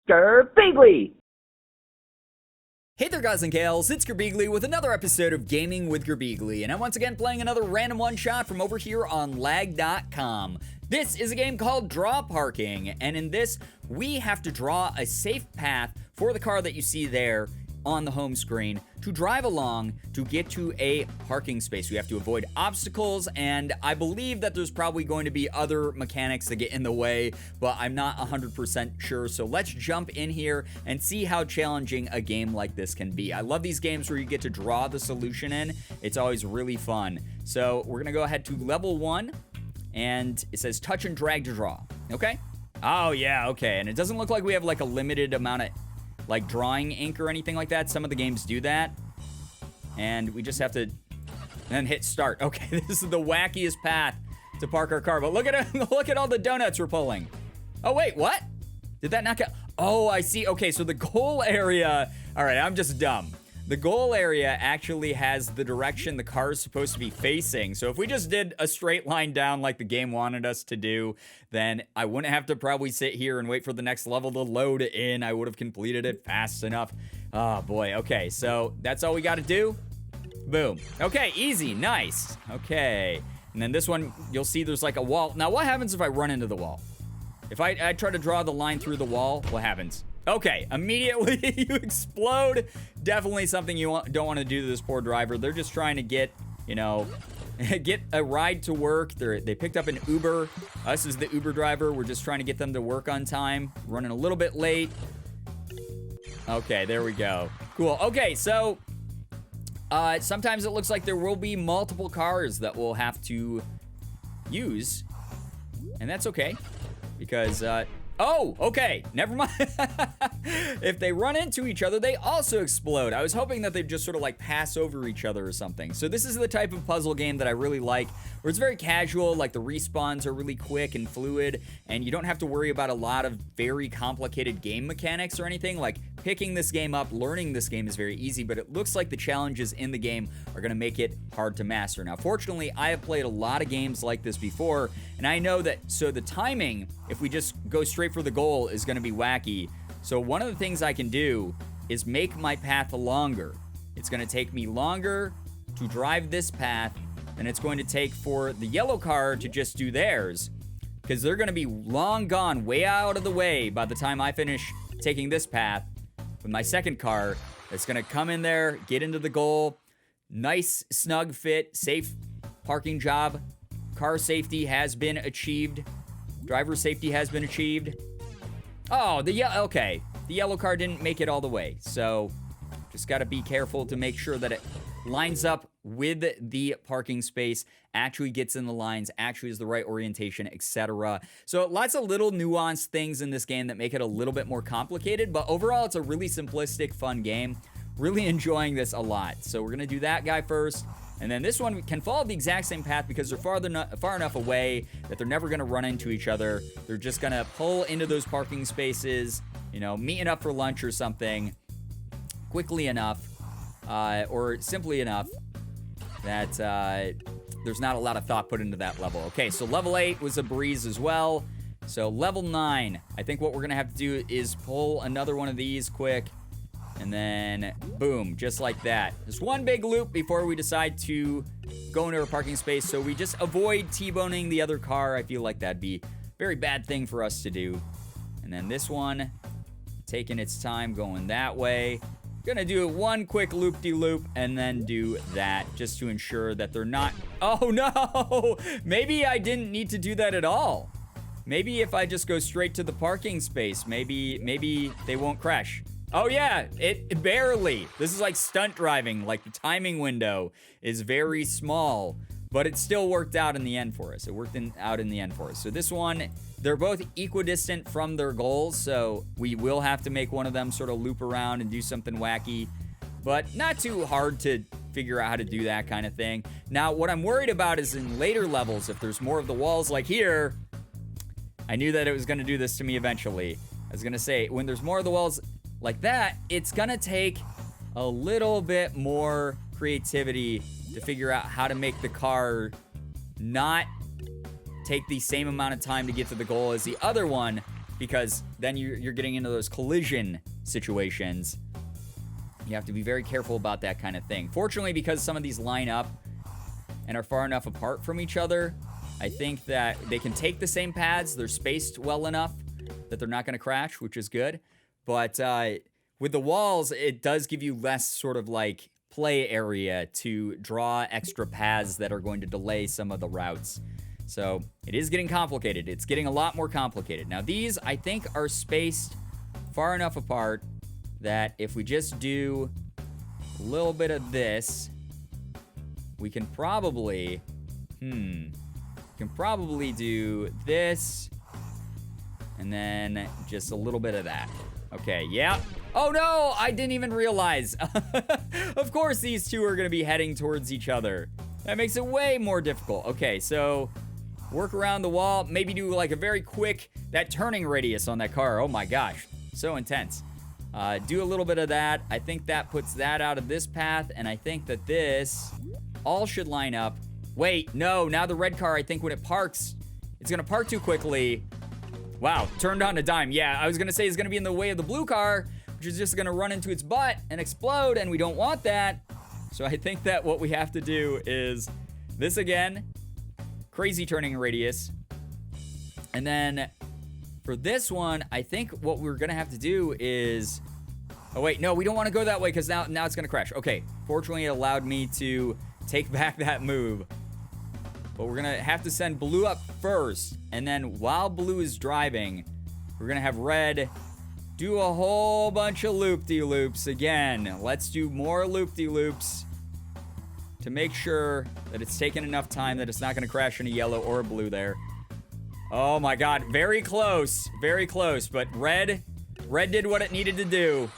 Gerbeegly! Hey there guys and gals, it's Gerbeegly with another episode of Gaming with Gerbeegly, and I'm once again playing another random one-shot from over here on lag.com. This is a game called Draw Parking, and in this, we have to draw a safe path for the car that you see there on the home screen to drive along to get to a parking space. We have to avoid obstacles, and I believe that there's probably going to be other mechanics that get in the way, but I'm not 100% sure. So let's jump in here and see how challenging a game like this can be. I love these games where you get to draw the solution in. It's always really fun. So we're gonna go ahead to level 1, and it says touch and drag to draw. Okay? Oh yeah, okay. And it doesn't look like we have like a limited amount of like drawing ink or anything like that. Some of the games do that. And we just have to then hit start. Okay, this is the wackiest path to park our car. But look at it, look at all the donuts we're pulling. Oh wait, what? Did that not get? Oh, I see. Okay, so the goal area. All right, I'm just dumb. The goal area actually has the direction the car is supposed to be facing. So if we just did a straight line down like the game wanted us to do, then I wouldn't have to probably sit here and wait for the next level to load in. I would have completed it fast enough. Oh boy, okay, so that's all we gotta do. Boom. Okay, easy, nice. Okay, and then this one, you'll see there's like a wall. Now what happens if I run into the wall? If I try to draw the line through the wall, what happens? Okay, immediately you explode. Definitely something you don't want to do to this poor driver. They're just trying to get, you know, get a ride to work. They picked up an Uber. Us as the Uber driver, we're just trying to get them to work on time. Running a little bit late. Okay, there we go. Cool. Okay, so sometimes it looks like there will be multiple cars that we'll have to use. And that's okay. Because, oh, okay, never mind. If they run into each other, they also explode. I was hoping that they'd just sort of like pass over each other or something. So this is the type of puzzle game that I really like, where it's very casual, like the respawns are really quick and fluid, and you don't have to worry about a lot of very complicated game mechanics or anything. Like picking this game up, learning this game is very easy, but it looks like the challenges in the game are gonna make it hard to master. Now, fortunately, I have played a lot of games like this before, and I know that, so the timing, if we just go straight for the goal, is gonna be wacky. So one of the things I can do is make my path longer. It's gonna take me longer to drive this path than it's going to take for the yellow car to just do theirs, because they're gonna be long gone, way out of the way by the time I finish taking this path with my second car. It's gonna come in there, get into the goal. Nice, snug fit, safe parking job. Car safety has been achieved. Driver safety has been achieved. Oh, the yellow car didn't make it all the way. So just got to be careful to make sure that it lines up with the parking space, actually gets in the lines, actually is the right orientation, etc. So lots of little nuanced things in this game that make it a little bit more complicated, but overall it's a really simplistic, fun game. Really enjoying this a lot. So we're going to do that guy first. And then this one can follow the exact same path because they're far enough away that they're never going to run into each other. They're just going to pull into those parking spaces, you know, meeting up for lunch or something quickly enough or simply enough that there's not a lot of thought put into that level. Okay, so level 8 was a breeze as well. So level 9, I think what we're going to have to do is pull another one of these quick. And then, boom, just like that. Just one big loop before we decide to go into our parking space. So we just avoid T-boning the other car. I feel like that'd be a very bad thing for us to do. And then this one, taking its time going that way. Gonna do one quick loop-de-loop and then do that just to ensure that they're not... Oh, no! Maybe I didn't need to do that at all. Maybe if I just go straight to the parking space, maybe they won't crash. Oh yeah, it barely. This is like stunt driving, like the timing window is very small, but it still worked out in the end for us. It worked out in the end for us. So this one, they're both equidistant from their goals, so we will have to make one of them sort of loop around and do something wacky, but not too hard to figure out how to do that kind of thing. Now, what I'm worried about is in later levels, if there's more of the walls like here, I knew that it was gonna do this to me eventually. I was gonna say, when there's more of the walls like that, it's gonna take a little bit more creativity to figure out how to make the car not take the same amount of time to get to the goal as the other one, because then you're getting into those collision situations. You have to be very careful about that kind of thing. Fortunately, because some of these line up and are far enough apart from each other, I think that they can take the same paths. They're spaced well enough that they're not going to crash, which is good. But with the walls, it does give you less sort of like play area to draw extra paths that are going to delay some of the routes. So it is getting complicated. It's getting a lot more complicated. Now these, I think, are spaced far enough apart that if we just do a little bit of this, we can probably, do this, and then just a little bit of that. Okay, yeah. Oh no, I didn't even realize. Of course these two are gonna be heading towards each other. That makes it way more difficult. Okay, so work around the wall, maybe do like a very quick, that turning radius on that car. Oh my gosh, so intense. Do a little bit of that. I think that puts that out of this path, and I think that this all should line up. Wait, no, now the red car, I think when it parks, it's gonna park too quickly. Wow, turned on a dime. Yeah, I was gonna say it's gonna be in the way of the blue car, which is just gonna run into its butt and explode, and we don't want that. So I think that what we have to do is this again, crazy turning radius. And then for this one, I think what we're gonna have to do is, oh wait, no, we don't wanna go that way because now it's gonna crash. Okay, fortunately it allowed me to take back that move. But we're gonna have to send blue up first, and then while blue is driving, we're gonna have red do a whole bunch of loop-de-loops again. Let's do more loop-de-loops to make sure that it's taken enough time that it's not gonna crash into yellow or blue there. Oh my God, very close, but red did what it needed to do.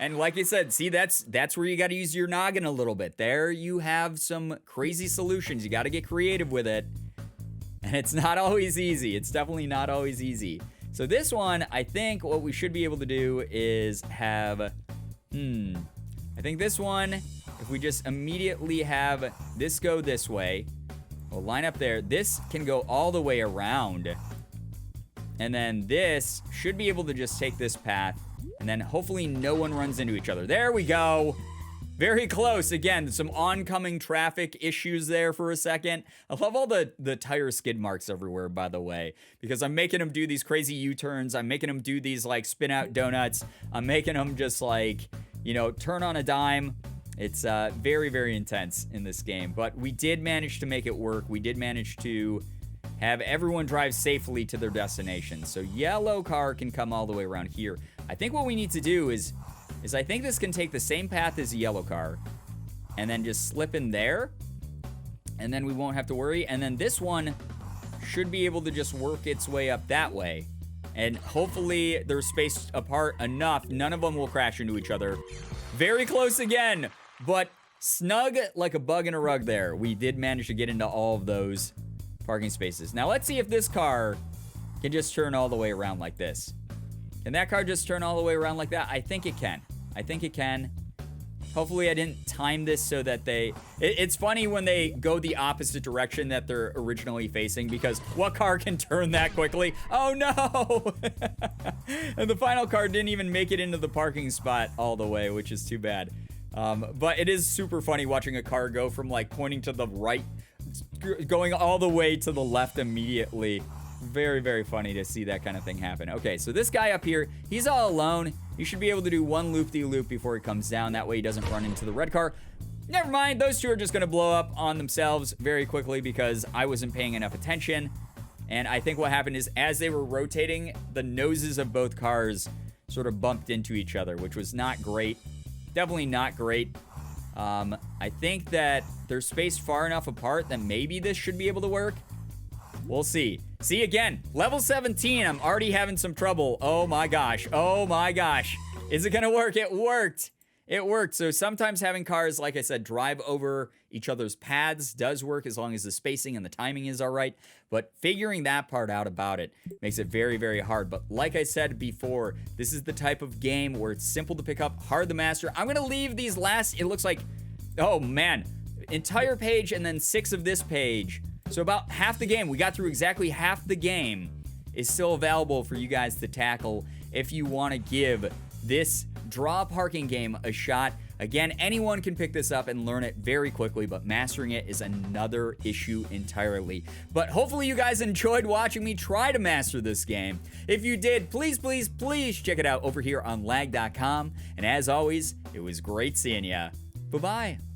And like I said, see, that's where you gotta use your noggin a little bit. There you have some crazy solutions. You gotta get creative with it. And it's not always easy. It's definitely not always easy. So this one, I think what we should be able to do is have, I think this one, if we just immediately have this go this way, we'll line up there. This can go all the way around. And then this should be able to just take this path. And then hopefully no one runs into each other. There we go. Very close. Again, some oncoming traffic issues there for a second. I love all the tire skid marks everywhere, by the way, because I'm making them do these crazy U-turns. I'm making them do these like spin out donuts. I'm making them just like, you know, turn on a dime. It's very, very intense in this game, but we did manage to make it work. We did manage to have everyone drive safely to their destination. So yellow car can come all the way around here. I think what we need to do is I think this can take the same path as the yellow car and then just slip in there, and then we won't have to worry. And then this one should be able to just work its way up that way. And hopefully they're spaced apart enough. None of them will crash into each other. Very close again, but snug like a bug in a rug there. We did manage to get into all of those parking spaces. Now let's see if this car can just turn all the way around like this. Can that car just turn all the way around like that? I think it can. I think it can. Hopefully I didn't time this so that it's funny when they go the opposite direction that they're originally facing, because what car can turn that quickly? Oh no! And the final car didn't even make it into the parking spot all the way, which is too bad. But it is super funny watching a car go from like pointing to the right, going all the way to the left immediately. Very, very funny to see that kind of thing happen. Okay, so this guy up here, he's all alone. You should be able to do one loop-de-loop before he comes down. That way he doesn't run into the red car. Never mind, those two are just gonna blow up on themselves very quickly because I wasn't paying enough attention. And I think what happened is as they were rotating, the noses of both cars sort of bumped into each other, which was not great. Definitely not great. I think that they're spaced far enough apart that maybe this should be able to work. We'll see. See, again, level 17, I'm already having some trouble. Oh my gosh. Oh my gosh. Is it gonna work? It worked. It worked. So sometimes having cars, like I said, drive over each other's paths does work as long as the spacing and the timing is all right. But figuring that part out about it makes it very, very hard. But like I said before, this is the type of game where it's simple to pick up, hard to master. I'm gonna leave these last, it looks like, oh man, entire page and then 6 of this page. So about half the game, we got through exactly half the game is still available for you guys to tackle if you want to give this draw parking game a shot. Again, anyone can pick this up and learn it very quickly, but mastering it is another issue entirely. But hopefully you guys enjoyed watching me try to master this game. If you did, please, please, please check it out over here on lag.com. And as always, it was great seeing ya. Bye-bye.